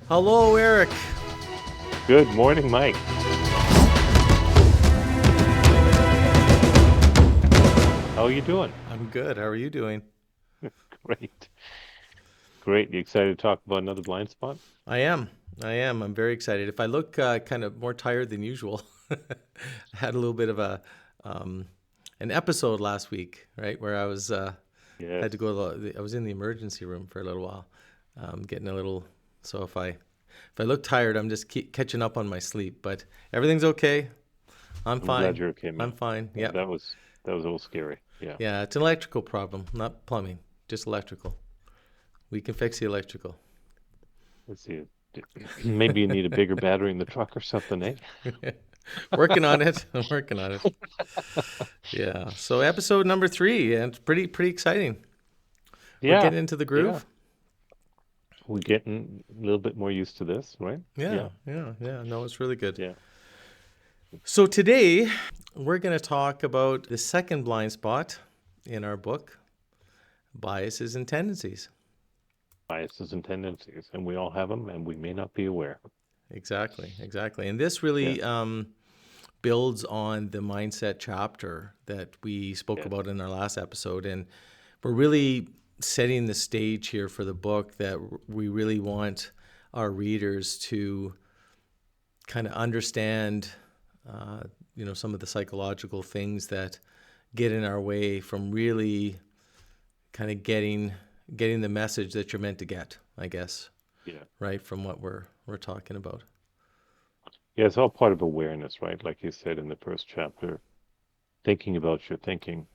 Hello, Eric. Good morning, Mike. How are you doing? I'm good. How are you doing? Great. Great. You excited to talk about another blind spot? I am. I am. I'm very excited. If I look kind of more tired than usual, I had a little bit of um, an episode last week, right, where I was had to Yes. go. I was in the emergency room for a little while, getting a little. So if I look tired, I'm just catching up on my sleep. But everything's okay. I'm I'm glad fine. you're okay, I'm man. fine. Yeah, Yep. that was a little scary. Yeah. Yeah. It's an electrical problem, not plumbing, just electrical. We can fix the electrical. Let's see. Maybe you need a bigger battery in the truck or something, eh? Working on it. I'm working on it. Yeah. So episode number 3, and it's pretty exciting. We're Yeah. getting into the Yeah. groove. We're getting a little bit more used to this, right? Yeah, Yeah. yeah. No, it's really good. Yeah. So today we're going to talk about the second blind spot in our book, biases and tendencies. Biases and tendencies, and we all have them, and we may not be aware. Exactly, exactly. And this Yeah. really builds on the mindset chapter that we spoke Yes. about in our last episode, and we're really setting the stage here for the book that we really want our readers to kind of understand, some of the psychological things that get in our way from really kind of getting the message that you're meant to get, I guess, Yeah. right from what we're talking about. Yeah. It's all part of awareness, right? Like you said in the first chapter, thinking about your thinking,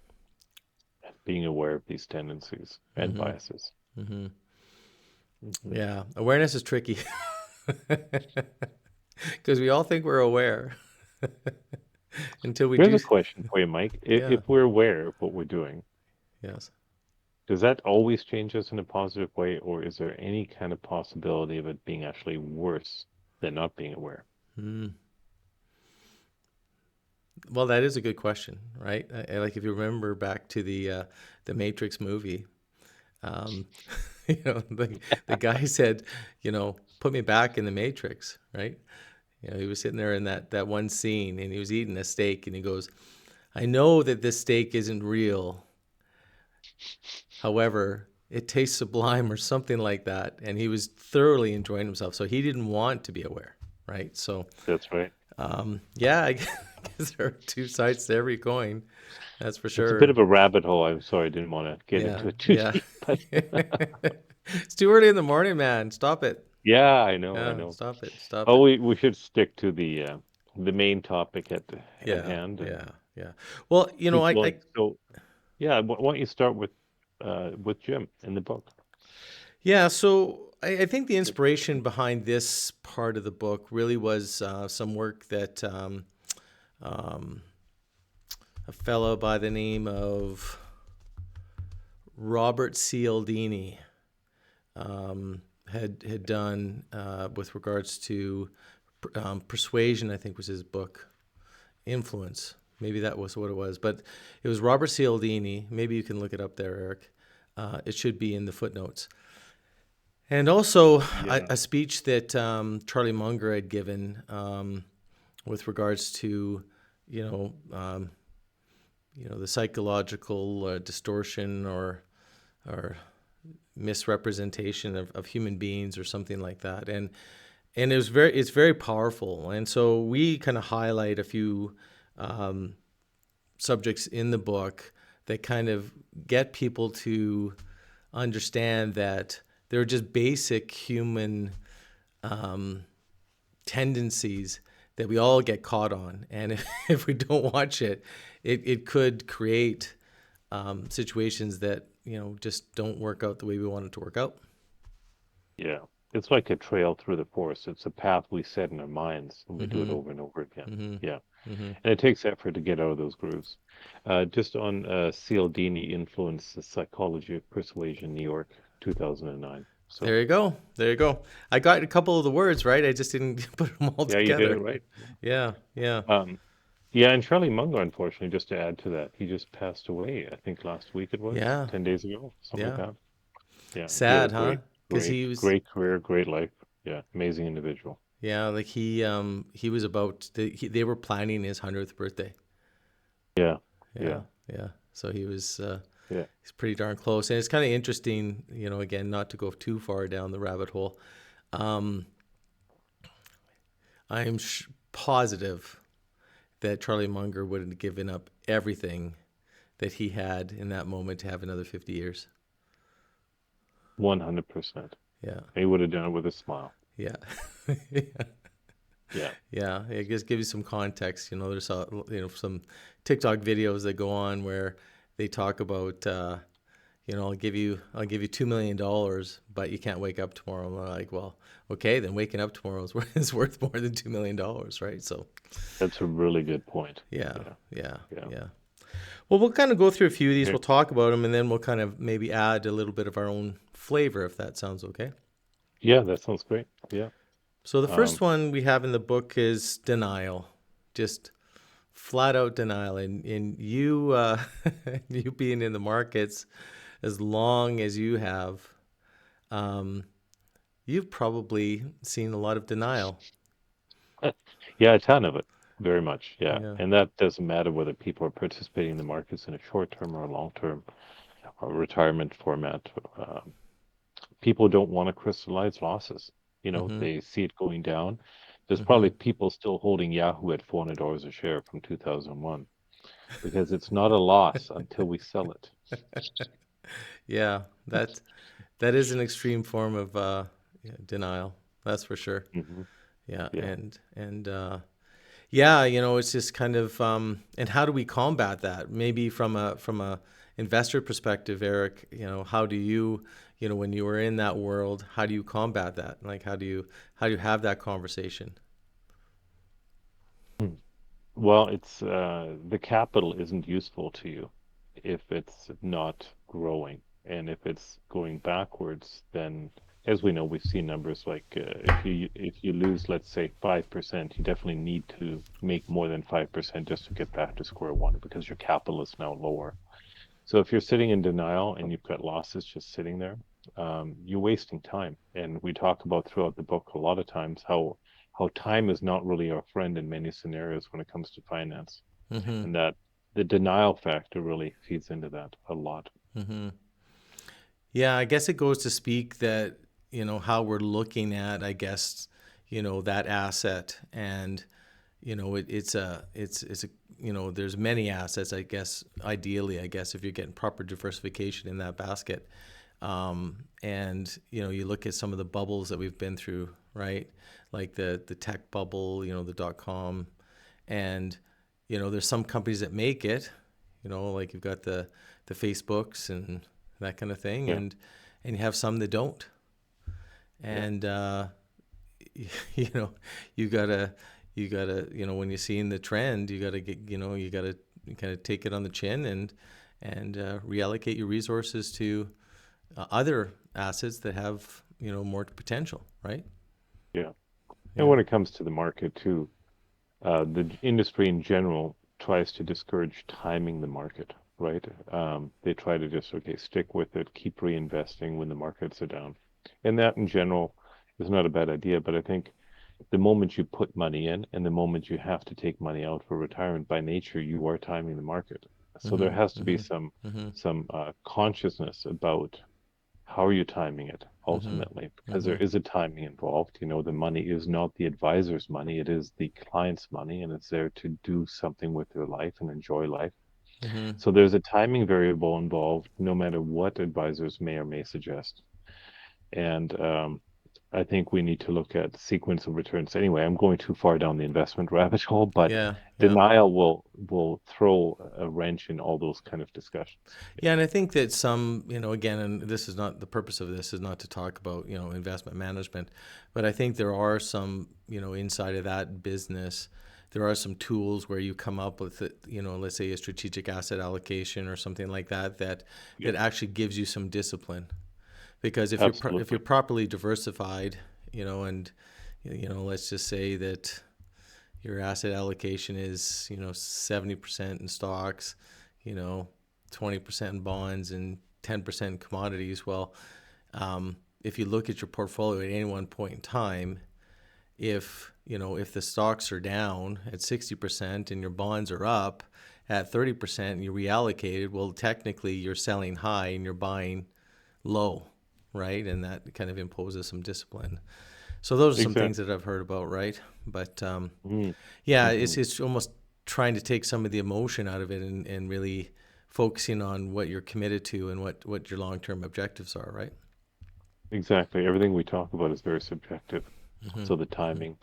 being aware of these tendencies and Mm-hmm. biases. Mm-hmm. Hmm. Yeah, awareness is tricky because we all think we're aware until we Here's do. a question for you, Mike. Yeah. If we're aware of what we're doing, Yes. does that always change us in a positive way, or is there any kind of possibility of it being actually worse than not being aware? Mm. Well, that is a good question, right? Like if you remember back to the Matrix movie, um, the guy said, put me back in the Matrix, right? He was sitting there in that one scene, and he was eating a steak, and he goes, "I know that this steak isn't real. However, it tastes sublime," or something like that. And he was thoroughly enjoying himself, so he didn't want to be aware, right? So That's right. yeah, I guess there are two sides to every coin. That's for It's a bit sure. of a rabbit hole. I'm sorry, I didn't want to get Yeah, into it too yeah. deep, but It's too early in the morning, man. Stop it. yeah, I know, I Yeah, know. stop it. Stop Oh, it. we should stick to the main topic at Yeah, hand, and yeah, yeah. Well, keep going. So, yeah, why don't you start with Jim in the book? yeah. So I think the inspiration behind this part of the book really was some work that um, a fellow by the name of Robert Cialdini had done with regards to persuasion. I think was his book. Influence. Maybe that was what it was, but it was Robert Cialdini. Maybe you can look it up there, Eric. It should be in the footnotes. And also Yeah. a speech that Charlie Munger had given with regards to, you know, um, the psychological distortion or misrepresentation of human beings or something like that. And it's very powerful. And so we kind of highlight a few um, subjects in the book that kind of get people to understand that they're just basic human um, tendencies that we all get caught on. And if we don't watch it, it could create situations that, just don't work out the way we want it to work out. Yeah. It's like a trail through the forest. It's a path we set in our minds and we do it Mm-hmm. over and over again. Mm-hmm. Yeah. Mm-hmm. And it takes effort to get out of those grooves. Just on Cialdini Influence, the Psychology of Persuasion, New York, 2009. So, There you go. There you go. I got a couple of the words right. I just didn't put them all yeah, you did it together. right. Yeah. Yeah. Um, yeah, and Charlie Munger, unfortunately, just to add to that, he just passed away, I think last week it was, Yeah. 10 days ago, something like Yeah. that. Yeah, he had a Sad, huh? Because he was, great career, great life. Yeah. Amazing individual. Yeah, like he was they were planning his 100th birthday. Yeah. Yeah, Yeah. yeah. So Yeah. he's pretty darn close, and it's kind of interesting, again, not to go too far down the rabbit hole. Um, I'm positive that Charlie Munger would have given up everything that he had in that moment to have another 50 years. 100%. Yeah, He would have done it with a smile. yeah, Yeah. yeah. It just gives you some context. There's some TikTok videos that go on where they talk about I'll give you $2 million, but you can't wake up tomorrow. And they're like, well, okay, then waking up tomorrow is worth more than $2 million, right? So That's a really good point. yeah, Yeah. yeah, Yeah. yeah. Well, we'll kind of go through a few of these. Okay. We'll talk about them, and then we'll kind of maybe add a little bit of our own flavor, if that sounds okay. Yeah, that sounds great. Yeah. So the first Um, one we have in the book is denial, just flat out denial. And you, you being in the markets as long as you have, um, you've probably seen a lot of denial. yeah, a ton of it. Very much. Yeah. Yeah. And that doesn't matter whether people are participating in the markets in a short term or a long term or retirement format. People don't want to crystallize losses. Mm-hmm. They see it going down. There's Mm-hmm. probably people still holding Yahoo at $400 a share from 2001 because it's not a loss until we sell it. Yeah. That is an extreme form of yeah, denial. That's for sure. Hmm. Yeah. Yeah. And yeah, it's just kind of and how do we combat that? Maybe from a investor perspective, Eric, how do you, when you were in that world, how do you combat that? Like how do you have that conversation? Well, it's the capital isn't useful to you if it's not growing. And if it's going backwards, then as we know, we've seen numbers like if you lose, let's say 5%, you definitely need to make more than 5% just to get back to square one because your capital is now lower. So if you're sitting in denial and you've got losses just sitting there, you're wasting time. And we talk about throughout the book a lot of times how time is not really our friend in many scenarios when it comes to finance, Mm-hmm. and that the denial factor really feeds into that a lot. Mm-hmm. Yeah, I guess it goes to speak that, how we're looking at, I guess, that asset. And it's a there's many assets, I guess. Ideally, I guess, if you're getting proper diversification in that basket. And you look at some of the bubbles that we've been through, right? Like the tech bubble, the .com. And there's some companies that make it, like you've got the Facebooks and that kind of thing. Yeah, And you have some that don't. yeah, And you know you gotta when you're seeing the trend, you gotta get you gotta kind of take it on the chin and reallocate your resources to other assets that have more potential, right? yeah. And Yeah. when it comes to the market too, the industry in general tries to discourage timing the market, right? They try to just, okay, stick with it, keep reinvesting when the markets are down. And that in general is not a bad idea, but I think the moment you put money in and the moment you have to take money out for retirement, by nature, you are timing the market. So there Mm-hmm. has to be Mm-hmm. some consciousness about how are you timing it Mm-hmm. ultimately? Because Mm-hmm. there is a timing involved. The money is not the advisor's money, it is the client's money, and it's there to do something with their life and enjoy life. Mm-hmm. So there's a timing variable involved, no matter what advisors may or may suggest. And I think we need to look at sequence of returns. Anyway, I'm going too far down the investment rabbit hole, but Yeah. Yeah. denial will throw a wrench in all those kind of discussions. Yeah, and I think that some, again, and this is not the purpose of this is not to talk about, investment management, but I think there are some, inside of that business, there are some tools where you come up with, let's say a strategic asset allocation or something like that, Yeah, that actually gives you some discipline. Because if you're absolutely. properly diversified, and let's just say that your asset allocation is 70% in stocks, you know 20% in bonds and 10% in commodities. Well, if you look at your portfolio at any one point in time, if the stocks are down at 60% and your bonds are up at 30% and you reallocated, well, technically you're selling high and you're buying low, right? And that kind of imposes some discipline. So those are some things Exactly. that I've heard about, right? But Mm. yeah, Hmm. it's almost trying to take some of the emotion out of it and really focusing on what you're committed to and what your long-term objectives are, right? Exactly. Everything we talk about is very subjective. Hmm. So the Hmm. timing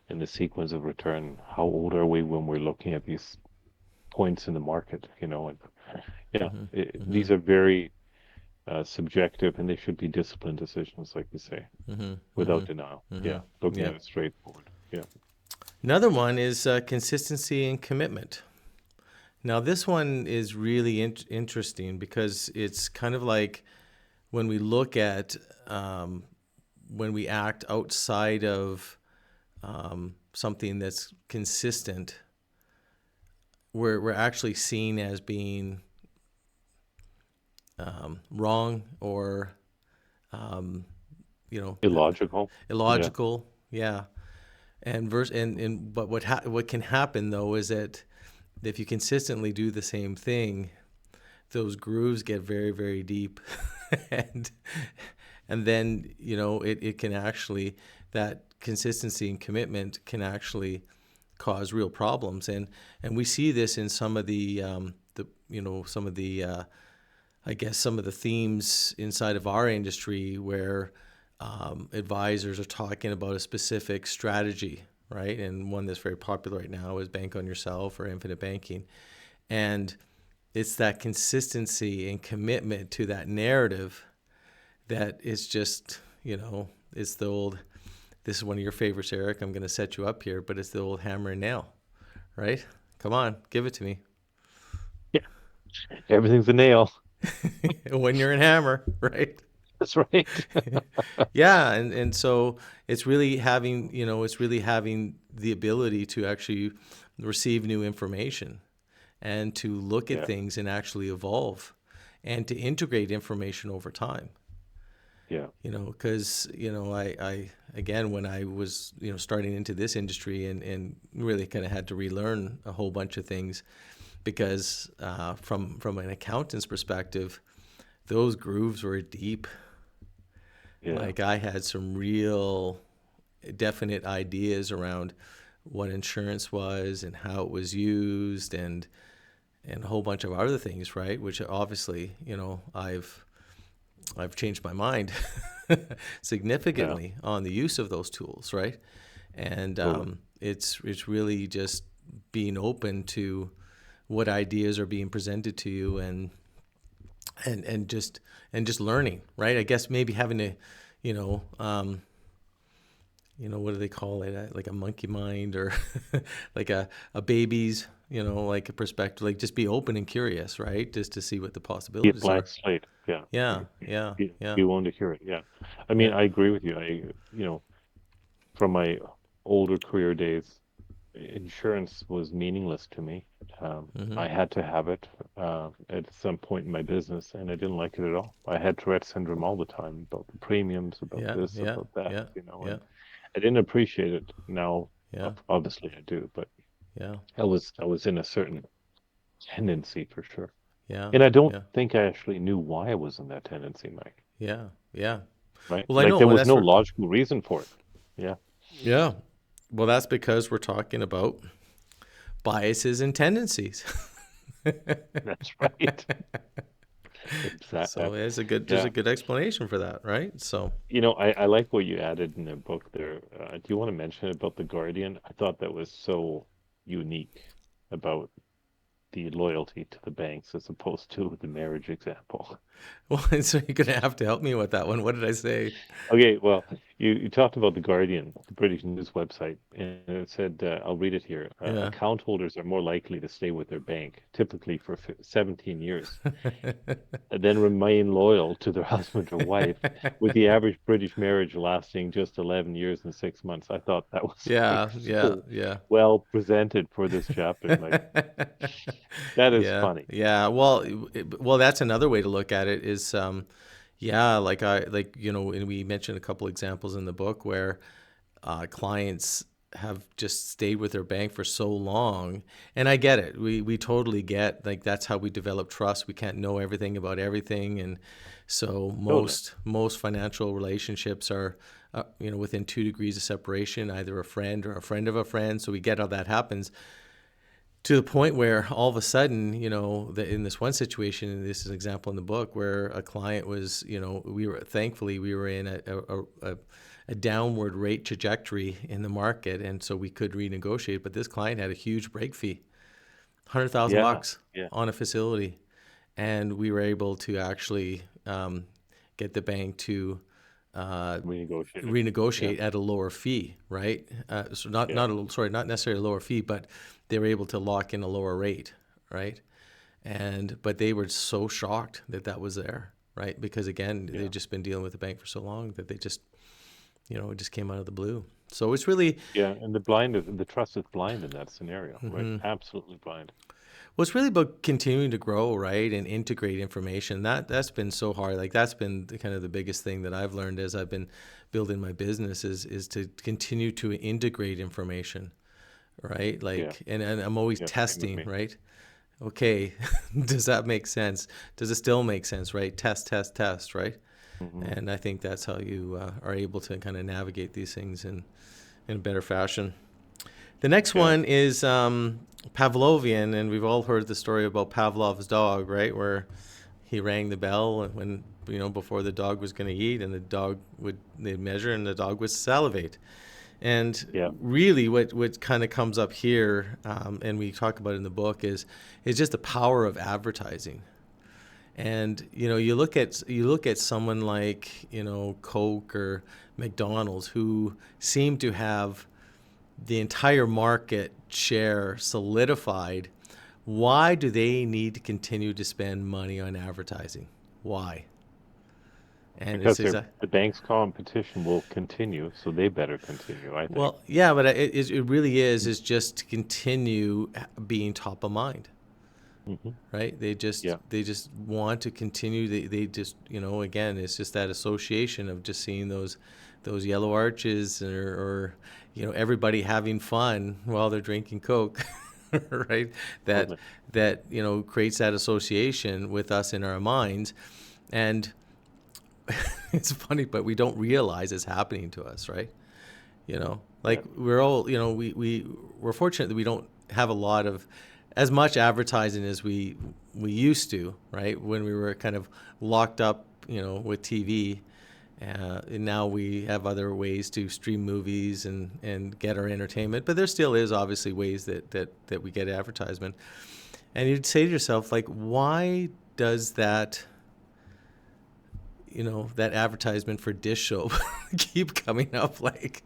and the sequence of return, how old are we when we're looking at these points in the market, and yeah, Hmm. Hmm. these are very subjective and they should be disciplined decisions, like you say, Hmm. without Hmm. denial. Hmm. Yeah, looking Yeah. at it straightforward. Yeah. Another one is consistency and commitment. Now, this one is really interesting because it's kind of like when we look at when we act outside of something that's consistent, we're actually seen as being wrong or you know Illogical. Yeah. illogical. Yeah, and but what can happen though is that if you consistently do the same thing, those grooves get very, very deep, and and then it can actually, that consistency and commitment can actually cause real problems, and we see this in some of the some of the I guess some of the themes inside of our industry where advisors are talking about a specific strategy, right? And one that's very popular right now is bank on yourself or infinite banking. And it's that consistency and commitment to that narrative that is just, it's the old, this is one of your favorites, Eric. I'm going to set you up here, but it's the old hammer and nail, right? Come on, give it to me. Yeah. Everything's a nail. When you're in hammer, right? That's right. Yeah, and so it's really having the ability to actually receive new information and to look at Yeah. things and actually evolve and to integrate information over time. Yeah. Because I again, when I was starting into this industry and really kind of had to relearn a whole bunch of things because from an accountant's perspective, those grooves were deep. Yeah. Like I had some real definite ideas around what insurance was and how it was used and a whole bunch of other things, right? Which obviously, I've changed my mind Yeah. significantly on the use of those tools, right? And Totally. it's really just being open to what ideas are being presented to you and and just and just learning, right? I guess maybe having to, you know, um, what do they call it? Like a monkey mind or like a baby's, like a perspective, like just be open and curious, right? Just to see what the Be a possibilities blank are. slate. Yeah. Yeah, yeah, Be yeah, willing to hear it. Yeah. I mean, yeah. I agree with you. From my older career days, insurance was meaningless to me. Mm-hmm. I had to have it at some point in my business, and I didn't like it at all. I had Tourette syndrome all the time about the premiums, about Yeah, this, yeah, about that, yeah, yeah, and I didn't appreciate it. Now, yeah, obviously, I do, but yeah, I was in a certain tendency for sure, yeah, and I don't yeah, think I actually knew why I was in that tendency, Mike. yeah, yeah. Right? Well, I Like know, there and was that's no for logical reason for it. Yeah, yeah. Well, that's because we're talking about biases and tendencies. that's right. So Exactly. there's a Yeah. good explanation for that, right? So I like what you added in the book there. Do you want to mention about the Guardian? I thought that was so unique about the loyalty to the banks as opposed to the marriage example. well, so you're gonna have to help me with that one. What did I say? Okay, well, you talked about the Guardian, the British news website, and it said, I'll read it here. Yeah. Account holders are more likely to stay with their bank, typically for 17 years, and then remain loyal to their husband or wife, with the average British marriage lasting just 11 years and 6 months. I thought that was like Yeah, yeah, so yeah. well presented for this chapter. Like, that is Yeah, funny. yeah. Well, well, that's another way to look at it is, Yeah, and we mentioned a couple examples in the book where clients have just stayed with their bank for so long. And I get it. We totally get, like, that's how we develop trust. We can't know everything about everything. And so Totally. most financial relationships are, within 2 degrees of separation, either a friend or a friend of a friend. So we get how that happens, to the point where all of a sudden, in this one situation, and this is an example in the book where a client was, thankfully we were in a downward rate trajectory in the market, and so we could renegotiate. But this client had a huge break fee, hundred thousand Yeah. bucks Yeah. on a facility, and we were able to actually get the bank to Renegotiated. Yeah. renegotiate at a lower fee, right? So Yeah. not necessarily a lower fee, but they were able to lock in a lower rate, right? And but they were so shocked that that was there, right? Because again, Yeah. they'd just been dealing with the bank for so long that they just, it just came out of the blue. So it's really, Yeah. And the trust is blind in that scenario, right? Absolutely blind. well, it's really about continuing to grow, right, and integrate information. That's been so hard. Like, that's been kind of the biggest thing that I've learned as I've been building my business is to continue to integrate information, right? Yeah. Like, and I'm always Yeah. Same with testing, me. right? Okay, does that make sense? Does it still make sense, right? Test, test, test, right? Hmm. And I think that's how you are able to kind of navigate these things in a better fashion. The next Yeah. one is Pavlovian, and we've all heard the story about Pavlov's dog, right? Where he rang the bell when, before the dog was going to eat, and the dog would they measure, and the dog would salivate. And Yeah. really, what kind of comes up here, and we talk about it in the book, is just the power of advertising. And you look at someone like Coke or McDonald's, who seem to have the entire market share solidified. Why do they need to continue to spend money on advertising? Why? And it's Because exact. the bank's competition will continue, so they better continue, I think. Well, yeah, but it really is just to continue being top of mind, Hmm. right? Yeah. They just want to continue. They just, again, it's just that association of just seeing those yellow arches, or everybody having fun while they're drinking Coke, right? That Totally. creates that association with us in our minds. And it's funny, but we don't realize it's happening to us, right? Yeah. Like, we're all, we're fortunate that we don't have a lot of as much advertising as we used to, right? When we were kind of locked up, with TV. And now we have other ways to stream movies and get our entertainment, but there still is obviously ways that we get advertisement. And you'd say to yourself, like, why does that advertisement for dish soap keep coming up? Like,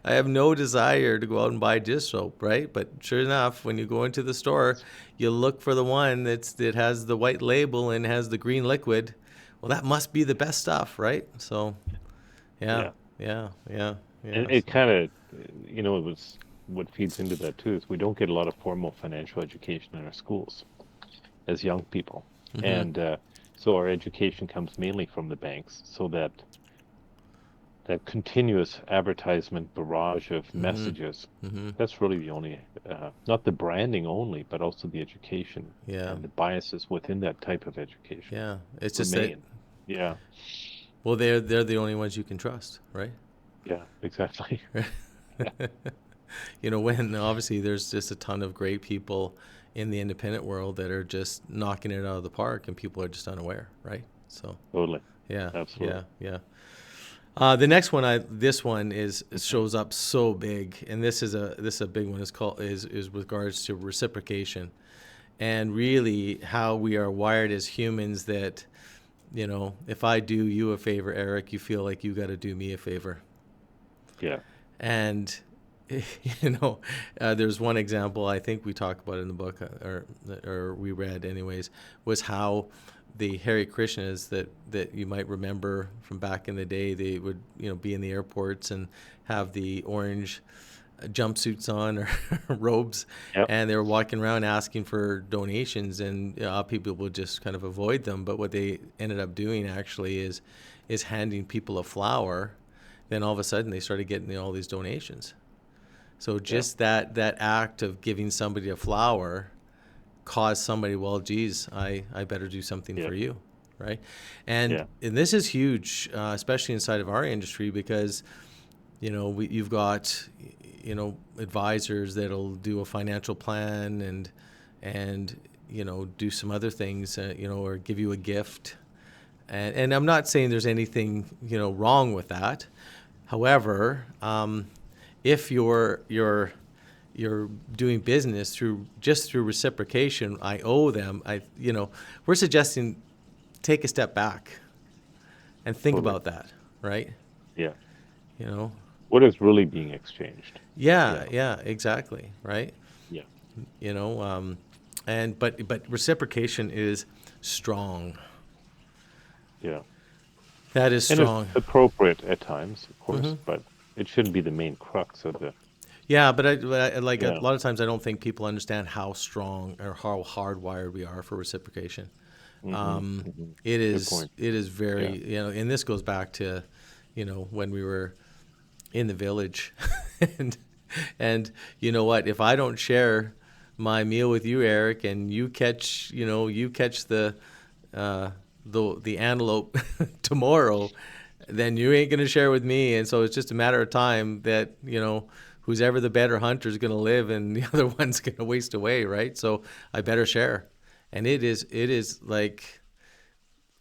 I have no desire to go out and buy dish soap, right? But sure enough, when you go into the store, you look for the one that has the white label and has the green liquid. Well, that must be the best stuff, right? So, yeah, Yeah. yeah, yeah, And yeah. it So, kind of, it was what feeds into that too is we don't get a lot of formal financial education in our schools as young people. mm-hmm, And so our education comes mainly from the banks, so that continuous advertisement barrage of mm-hmm, messages, mm-hmm. that's really the only, not the branding only, but also the education Yeah, and the biases within that type of education yeah. It's just that, remain. Yeah. well, they're the only ones you can trust, right? Yeah, exactly. Yeah. When obviously there's just a ton of great people in the independent world that are just knocking it out of the park, and people are just unaware, right? So, Totally. yeah, yeah, Absolutely. yeah. The next one, this one shows up so big, and this is a big one. It's called is with regards to reciprocation, and really how we are wired as humans. That, if I do you a favor, Eric, you feel like you got to do me a favor. Yeah. And there's one example I think we talk about in the book, or we read anyways, was how the Hare Krishnas that you might remember from back in the day, they would be in the airports and have the orange jumpsuits on or robes, Yep. and they were walking around asking for donations, and people would just kind of avoid them. But what they ended up doing actually is handing people a flower. Then all of a sudden they started getting all these donations. So Yeah. just that act of giving somebody a flower caused somebody, well, geez, I better do something Yeah. for you, right? And Yeah. and this is huge, especially inside of our industry, because you've got advisors that'll do a financial plan and do some other things, or give you a gift. And I'm not saying there's anything wrong with that. However, if you're doing business through reciprocation, I owe them. We're suggesting take a step back and think Totally. about that, right? Yeah. You know, What is really being exchanged? yeah, Yeah. yeah, exactly, right. Yeah. You know, and but reciprocation is strong. Yeah. That is And it's strong. appropriate at times, of Hmm. course, but it shouldn't be the main crux of the. Yeah, but like a Yeah. lot of times, I don't think people understand how strong or how hardwired we are for reciprocation. Hmm. Hmm. It Good is point. it is Yeah. very, and this goes back to, when we were in the village, and you know what? If I don't share my meal with you, Eric, and you catch uh, the antelope tomorrow, then you ain't gonna share with me, and so it's just a matter of time that who's ever the better hunter is gonna live, and the other one's gonna waste away, right? So I better share, and it is like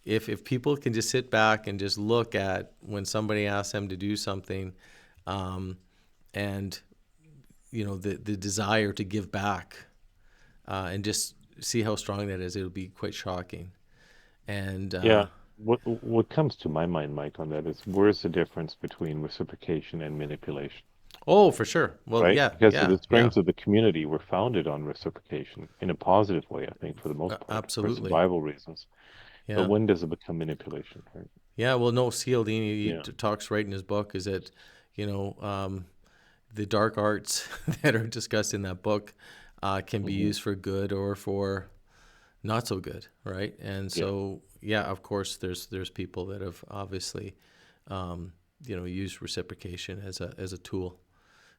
if people can just sit back and just look at when somebody asks them to do something, um, and the desire to give back, and just see how strong that is, it'll be quite shocking. And Yeah. What comes to my mind, Mike, on that is where's the difference between reciprocation and manipulation, oh, for sure. Well, right? yeah, Because yeah, the yeah, strengths of the community were founded on reciprocation in a positive way, I think, for the most part, for absolutely, survival reasons. But yeah, when does it become manipulation, right? yeah. Well, no, Cialdini Yeah. talks right in his book is that you know the dark arts that are discussed in that book can be Hmm. used for good or for not so good, right? And Yeah. so, yeah, of course, there's people that have obviously, used reciprocation as a tool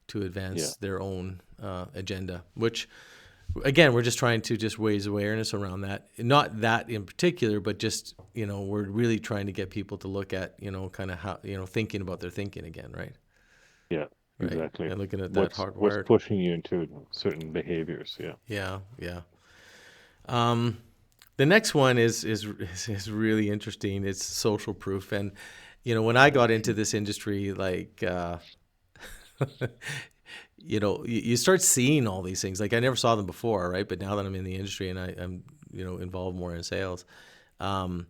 to Yeah. advance their own agenda. Which, again, we're just trying to just raise awareness around that. Not that in particular, but just we're really trying to get people to look at kind of how thinking about their thinking again, right? Yeah. Right, Exactly. and looking at that What's hardwired. pushing you into certain behaviors? Yeah. Yeah, yeah. Um, the next one is really interesting. It's social proof, and when I got into this industry, like you start seeing all these things. Like I never saw them before, right? But now that I'm in the industry and I'm involved more in sales, um,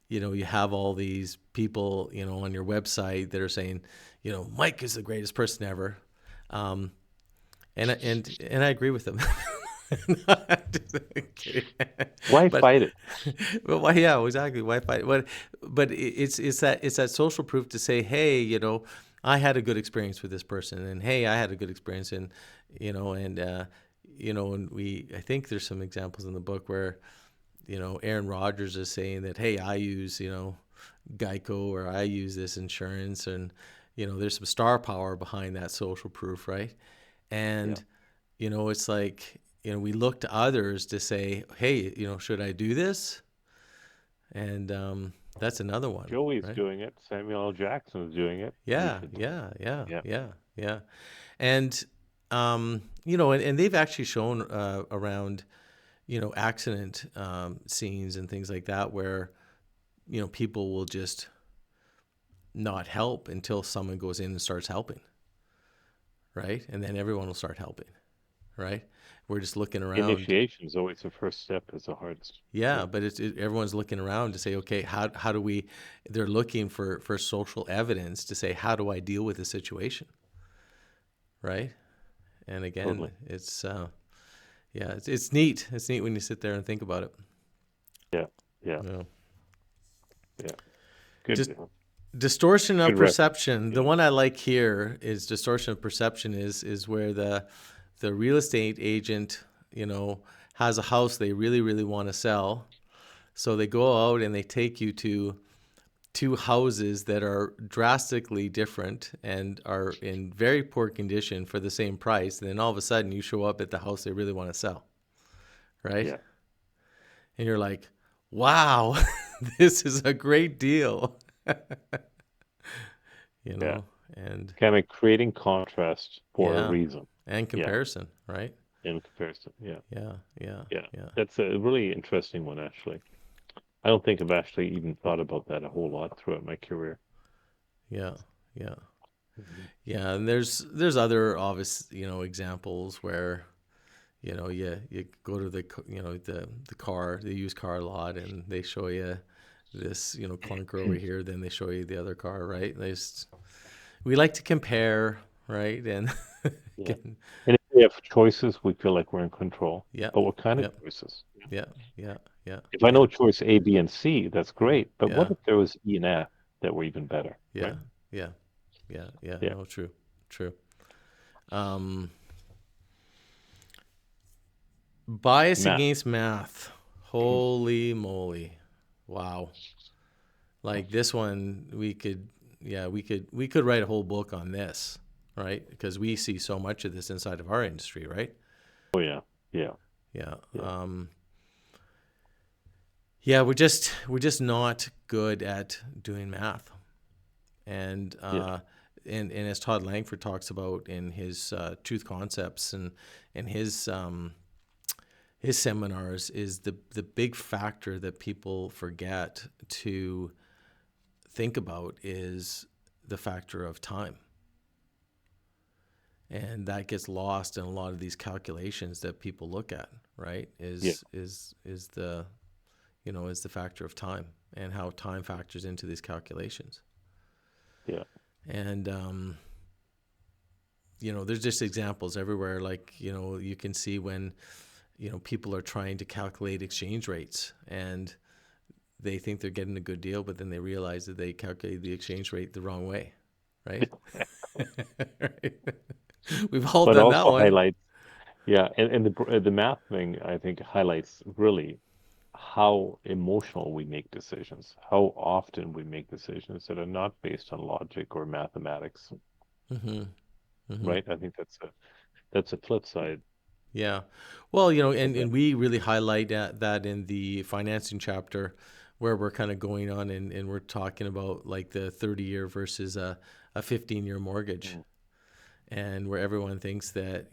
you have all these people on your website that are saying, Mike is the greatest person ever, um, and I agree with them. Why but fight it? but why? Yeah, exactly. Why fight? But it's that social proof to say, hey, I had a good experience with this person, and hey, I had a good experience, and and I think there's some examples in the book where Aaron Rodgers is saying that, hey, I use Geico, or I use this insurance, and there's some star power behind that social proof, right? Yeah. And it's like we look to others to say, hey, should I do this? And that's another one, Joey's right? doing it. Samuel L. Jackson is doing it. We Yeah, should. yeah, yeah, Yeah. yeah, yeah. And and they've actually shown around accident scenes and things like that where people will just not help until someone goes in and starts helping, right? And then everyone will start helping, right? We're just looking around. Initiation is always the first step, is the hardest. Yeah, Yeah. but everyone's looking around to say, okay, how do we? They're looking for social evidence to say, how do I deal with the situation, right? And again, Totally. it's yeah, it's neat. It's neat when you sit there and think about it. Yeah. Yeah. You know, Yeah. Good. just Yeah. distortion of Good reference. perception. The Yeah. one I like here is distortion of perception is where the real estate agent, has a house they really really want to sell. So they go out and they take you to two houses that are drastically different and are in very poor condition for the same price. And then all of a sudden you show up at the house they really want to sell, right? Yeah. And you're like, wow, this is a great deal, you Yeah. know? And Kind of creating contrast for a yeah, reason. and Yeah. comparison, right? In comparison. Yeah. Yeah, yeah, Yeah. yeah, That's a really interesting one, actually. I don't think I've actually even thought about that a whole lot throughout my career. yeah, yeah, Mhm. yeah. And there's other obvious, examples where, you go to the used car lot, and they show you this, clunker over here, then they show you the other car, right? We like to compare, right? And Yeah. get, And if we have choices, we feel like we're in control. yeah, But what kind of yeah, choices? Yeah. yeah, yeah, yeah, If I yeah, know choice A, B, and C, that's great. But yeah, what if there was E and F that were even better, yeah, right? yeah, yeah, yeah. Yeah. No, true, true. Um, Bias Math. against math. Holy moly. Wow. Like this one, we could write a whole book on this, right? Because we see so much of this inside of our industry, right? Oh yeah. Yeah. Yeah. Yeah. Yeah, we're just not good at doing math. And Yeah. and as Todd Langford talks about in his truth concepts and his seminars, is the big factor that people forget to think about is the factor of time. And that gets lost in a lot of these calculations that people look at, right? Yeah. Is the factor of time and how time factors into these calculations. Yeah. And there's just examples everywhere. Like, you can see when, people are trying to calculate exchange rates, and they think they're getting a good deal, but then they realize that they calculated the exchange rate the wrong way, right? Right? We've all But done that also one. highlights, yeah, and the math thing I think highlights really how emotional we make decisions, how often we make decisions that are not based on logic or mathematics, Hmm. Hmm. right? I think that's a flip side Yeah. Well, of and that. we really highlight that in the financing chapter, where we're kind of going on, and we're talking about like the 30-year versus a 15-year mortgage, Mm. and where everyone thinks that,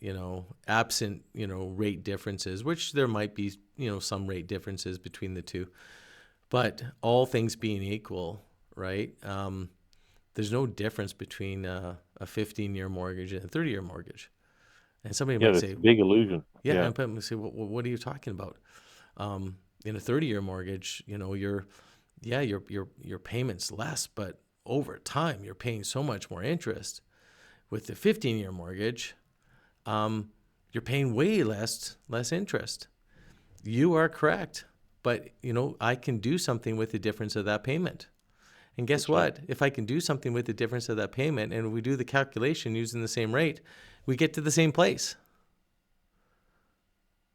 absent, rate differences, which there might be, some rate differences between the two, but all things being equal, right? There's no difference between a 15-year mortgage and a 30-year mortgage. And somebody Yeah, might that's say, a big illusion. yeah, Yeah, and people say, what are you talking about? In a 30-year mortgage, your payment's less, but over time you're paying so much more interest. With the 15-year mortgage, um, you're paying way less interest. You are correct, but I can do something with the difference of that payment. And guess that's right. what? If I can do something with the difference of that payment, and we do the calculation using the same rate, we get to the same place,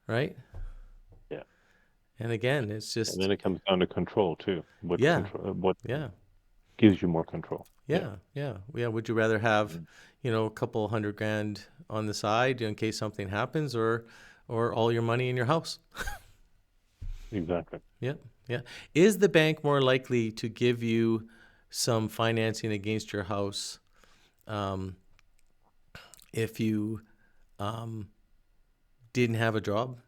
right? Yeah. And again, it's And just, then it comes down to control too. yeah, What yeah, gives you more control? Yeah. yeah. Would you rather have, Mhm. a couple hundred grand on the side in case something happens, or all your money in your house? Exactly. Yeah, yeah. Is the bank more likely to give you some financing against your house, um, if you um, didn't have a job,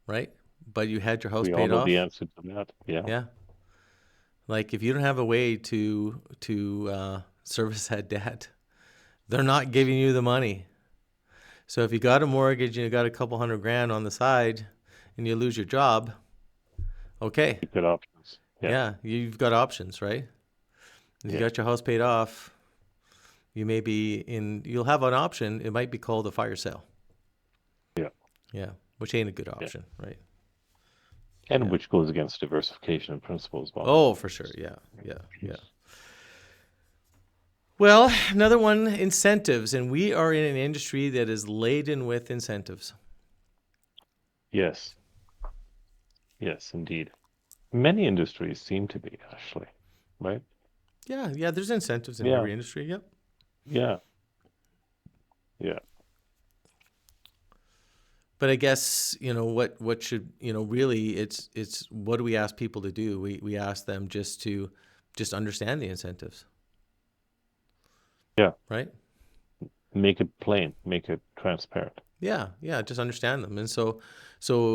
right? But you had your house We all paid know the off? answer to that. Yeah. Yeah. Like if you don't have a way to service that debt, they're not giving you the money. So if you got a mortgage and you got a couple hundred grand on the side, and you lose your job, okay, Good options. Yeah. yeah, you've got options, right? If you Yeah. got your house paid off, you'll have an option. It might be called a fire sale. Yeah. Yeah, which ain't a good Yeah. option, right? And Yeah. which goes against diversification in principle as well. Oh, for sure. Yeah. Yeah. Yeah. Well, another one, incentives, and we are in an industry that is laden with incentives. Yes, yes, indeed. Many industries seem to be actually, right? Yeah, yeah, there's incentives in Yeah, every industry. Yep. yeah, yeah. But I guess, what should, really it's what do we ask people to do? We ask them just understand the incentives, Yeah, right? make it plain, make it transparent. Yeah, yeah, just understand them. And so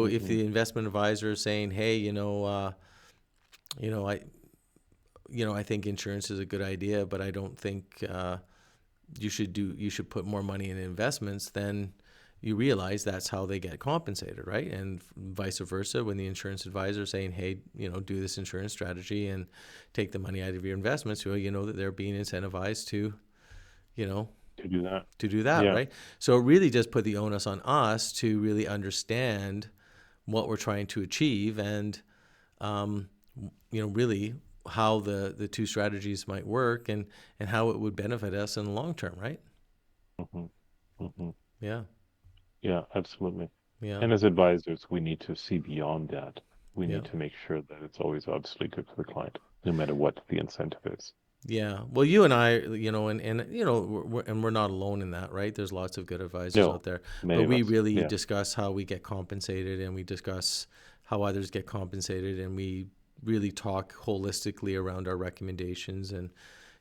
if Hmm. the investment advisor is saying, "Hey, you know, I I think insurance is a good idea, but I don't think you should put more money in investments," then you realize that's how they get compensated, right? And vice versa, when the insurance advisor is saying, "Hey, do this insurance strategy and take the money out of your investments," well, you know that they're being incentivized you know, To do that. to do that, Yeah. right? So it really just put the onus on us to really understand what we're trying to achieve and, um, really how the two strategies might work and how it would benefit us in the long term, right? Hmm. Hmm. Yeah, Yeah, absolutely. yeah, And as advisors, we need to see beyond that. We yeah. need to make sure that it's always obviously good for the client, no matter what the incentive is. Yeah. Well, you and I, and we're not alone in that, right? There's lots of good advisors No, out there, but many of we us. really Yeah. discuss how we get compensated, and we discuss how others get compensated, and we really talk holistically around our recommendations, and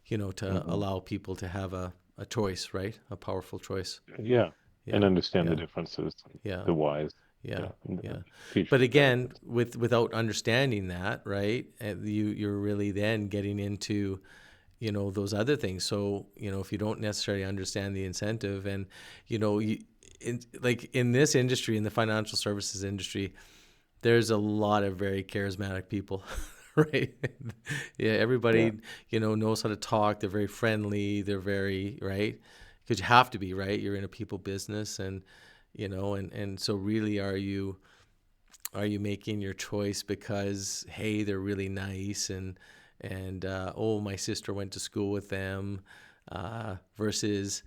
to Hmm. allow people to have a choice, right? A powerful choice. Yeah. And Yeah. understand the Yeah. differences, Yeah. the whys, Yeah. yeah, and Yeah. the But features, again, benefits. without understanding that, right? You're really then getting into those other things. So if you don't necessarily understand the incentive, and like in this industry, in the financial services industry, there's a lot of very charismatic people. Right. Yeah, Yeah. everybody knows how to talk. They're very friendly. They're very, right, because you have to be, right. You're in a people business, and and so really, are you making your choice because, hey, they're really nice, and oh, my sister went to school with them, versus,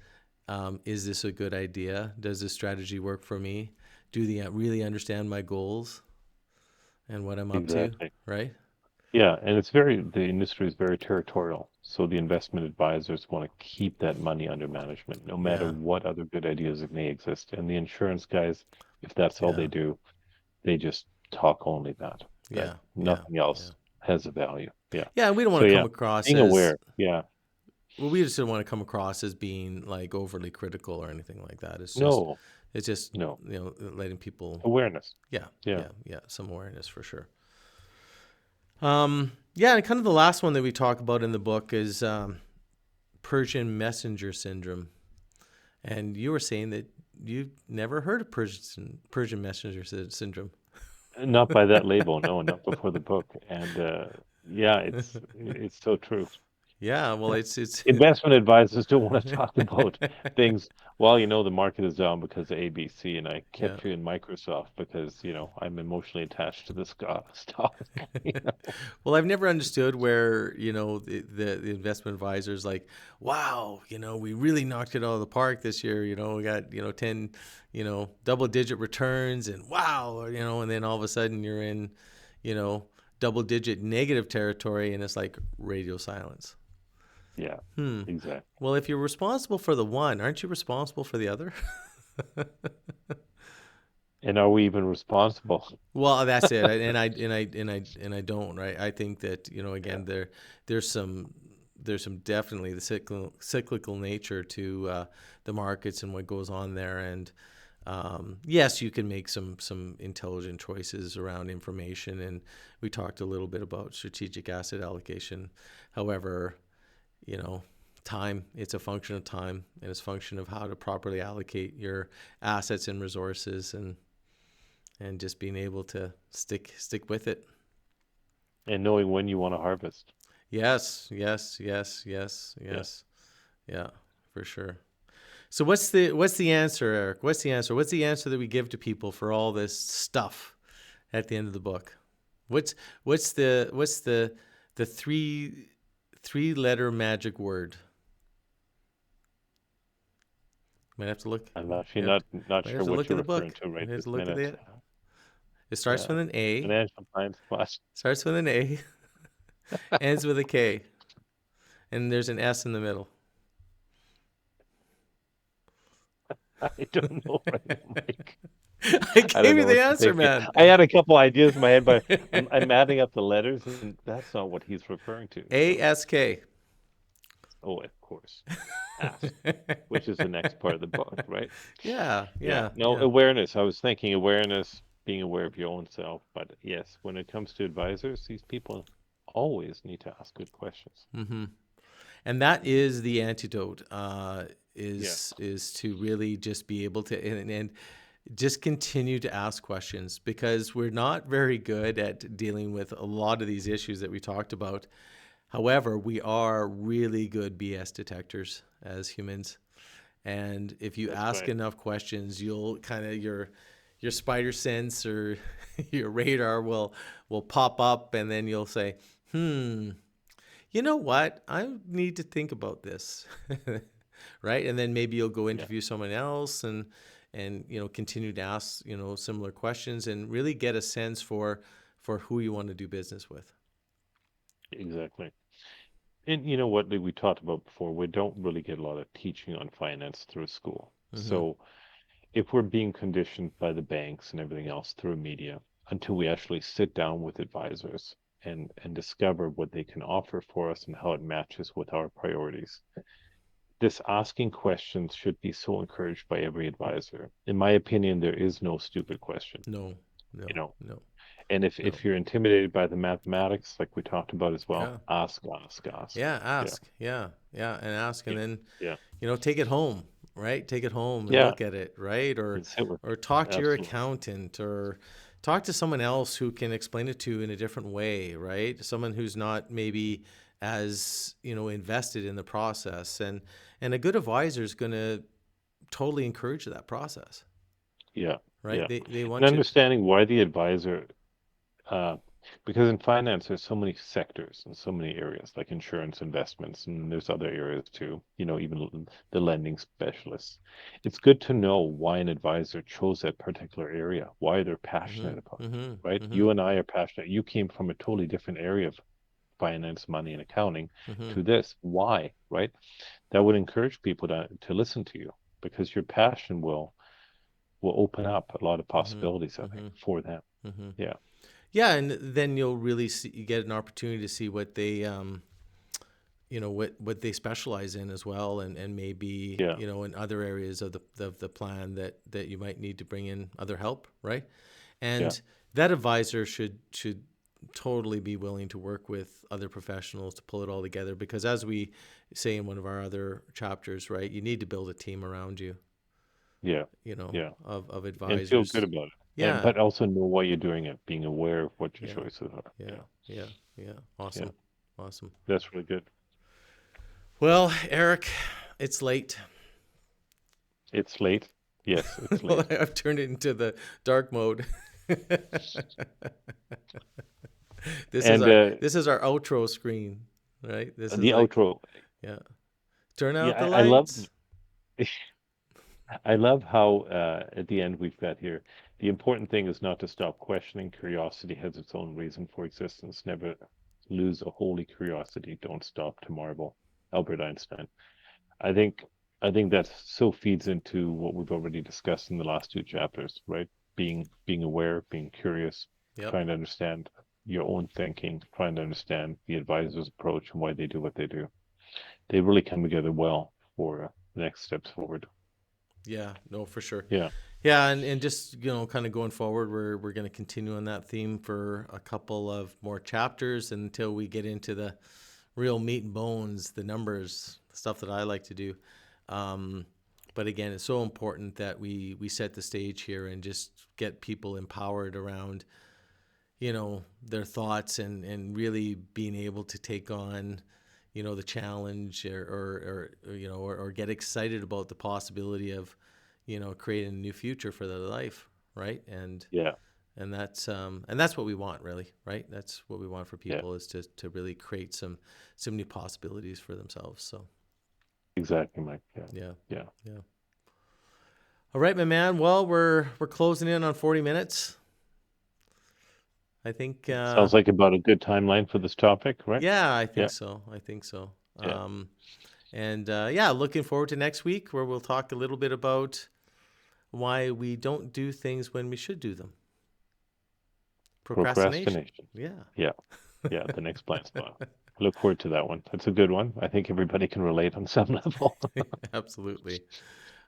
is this a good idea? Does this strategy work for me? Do they really understand my goals and what I'm up to? Exactly. Right? Yeah, and the industry is very territorial. So the investment advisors want to keep that money under management, no matter Yeah. what other good ideas that may exist. And the insurance guys, if that's all Yeah. they do, they just talk only that Yeah. Yeah. nothing Yeah. else has a value. Yeah. Yeah. And we don't So want to come yeah, across being as aware. Yeah. well. We just don't want to come across as being like overly critical or anything like that. No, It's just no. letting people. Awareness. Yeah. Yeah. Yeah. Yeah. Some awareness for sure. Yeah, and kind of the last one that we talk about in the book is, Persian messenger syndrome. And you were saying that you've never heard of Persian messenger syndrome. Not by that label, no, not before the book. And yeah, it's so true. Yeah, well, it's Investment advisors don't want to talk about things. Well, the market is down because of ABC, and I yeah. kept you in Microsoft because, I'm emotionally attached to this stock. You know? Well, I've never understood where the investment advisors like, wow, we really knocked it out of the park this year. We got 10 double digit returns, and wow, and then all of a sudden you're in you know double digit negative territory, and it's like radio silence. Yeah, Hmm. exactly. Well, if you're responsible for the one, aren't you responsible for the other? And are we even responsible? Well, that's it. And I don't, right. I think that Yeah. again, there's some definitely the cyclical nature to the markets and what goes on there. And yes, you can make some intelligent choices around information. And we talked a little bit about strategic asset allocation. However, you know, time, it's a function of time, and it's a function of how to properly allocate your assets and resources, and just being able to stick with it. And knowing when you want to harvest. Yes, yes, yes, yes, Yeah. yes. Yeah, for sure. So what's the answer, Eric? What's the answer? What's the answer that we give to people for all this stuff at the end of the book? What's the three letter magic word? Might have to look. I'm actually You have not might have sure to what look at you're the referring book. to right Might have this to look at minute. it. It starts Yeah, with an A, financial science class. starts with an A, ends with a K, and there's an S in the middle. I don't know right now, Mike. I I don't gave you know the what to answer, think here. man. I had a couple ideas in my head, but I'm adding up the letters, and that's not what he's referring to. A So, S K. oh, of course, ask, which is the next part of the book, right? Yeah, Yeah. yeah, No, yeah. awareness. I was thinking awareness, being aware of your own self. But yes, when it comes to advisors, these people always need to ask good questions. And that is the antidote. Yeah. Is to really just be able to and just continue to ask questions because we're not very good at dealing with a lot of these issues that we talked about. However, we are really good BS detectors as humans. And if you That's ask right. enough questions, you'll kind of your spider sense or your radar will pop up, and then you'll say, "Hmm, you know what? I need to think about this." Right? And then maybe you'll go Yeah, interview someone else and continue to ask, similar questions and really get a sense for who you want to do business with. exactly. And you know what, like we talked about before, we don't really get a lot of teaching on finance through school. Mm-hmm. So if we're being conditioned by the banks and everything else through media, until we actually sit down with advisors and discover what they can offer for us and how it matches with our priorities, this asking questions should be so encouraged by every advisor. In my opinion, there is no stupid question, No, you no, know. no, And no. if you're intimidated by the mathematics, like we talked about as well, Yeah. ask, ask, ask. Yeah, Yeah, ask. Yeah, yeah, and ask, and yeah, then yeah, take it home, right? Take it home and yeah. look at it, right? And sit with Or it. talk to your Absolutely. accountant, or talk to someone else who can explain it to you in a different way, right? Someone who's not maybe as invested in the process, and a good advisor is going to totally encourage that process, Yeah, right? yeah. They And want you. understanding why the advisor, uh, because in finance there's so many sectors and so many areas like insurance, investments, and there's other areas too, even the lending specialists. It's good to know why an advisor chose that particular area, why they're Mm-hmm. passionate about Mm-hmm. it, right? Mm-hmm. You and I are passionate. You came from a totally different area of finance, money, and accounting Mm-hmm. to this. Why, right? That would encourage people to listen to you because your passion will open up a lot of Mm-hmm. possibilities, I think, Mm-hmm. for them. Mm-hmm. Yeah, Yeah, and then you'll really you get an opportunity to see what they what they specialize in as well, and maybe yeah, in other areas of the plan that you might need to bring in other help, right? yeah, And that advisor should totally be willing to work with other professionals to pull it all together, because as we say in one of our other chapters, right, you need to build a team around you, yeah, yeah, of and feel good advisors. about it, and Yeah, but also know why you're doing it, being aware of what your yeah, choices are. yeah, Yeah, yeah, yeah. yeah, Awesome, awesome. that's really good. Well, Eric, it's late. It's late. Yes, it's late. I've turned it into the dark mode. this is And our this is our outro screen, right? This is the like, outro. yeah. Turn Yeah, out the I love. lights. I love how at the end we've got here, the important thing is not to stop questioning. Curiosity has its own reason for existence. Never lose a holy curiosity. Don't stop to marvel. Albert Einstein. I think I think that so feeds into what we've already discussed in the last two chapters, right? Being aware, being curious, Yep. trying to understand your own thinking, trying to understand the advisor's approach and why they do what they do. They really come together well for the next steps forward. Yeah. No, for sure. Yeah, Yeah, and just kind of going forward, we're going to continue on that theme for a couple of more chapters until we get into the real meat and bones, the numbers, the stuff that I like to do. Um, but again, it's so important that we set the stage here and just get people empowered around their thoughts, and really being able to take on the challenge, or get excited about the possibility of creating a new future for their life, right? And yeah, and that's what we want, really, right? That's what we want for Yeah, people, is to really create some new possibilities for themselves. So exactly, Mike. Yeah, yeah, yeah. yeah. All right, my man. Well, we're closing in on 40 minutes. I think Sounds like about a good timeline for this topic, right? yeah, I Yeah, think so. I think so. yeah. And yeah, looking forward to next week, where we'll talk a little bit about why we don't do things when we should do them. Procrastination. Procrastination. Yeah. Yeah, yeah. The next blind spot. I look forward to that one. That's a good one. I think everybody can relate on some level. Absolutely.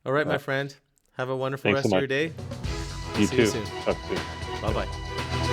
All right, my Yeah. friend. Have a wonderful Thanks so rest of your much. day. You See you too. soon. Talk soon. Bye Yeah. bye.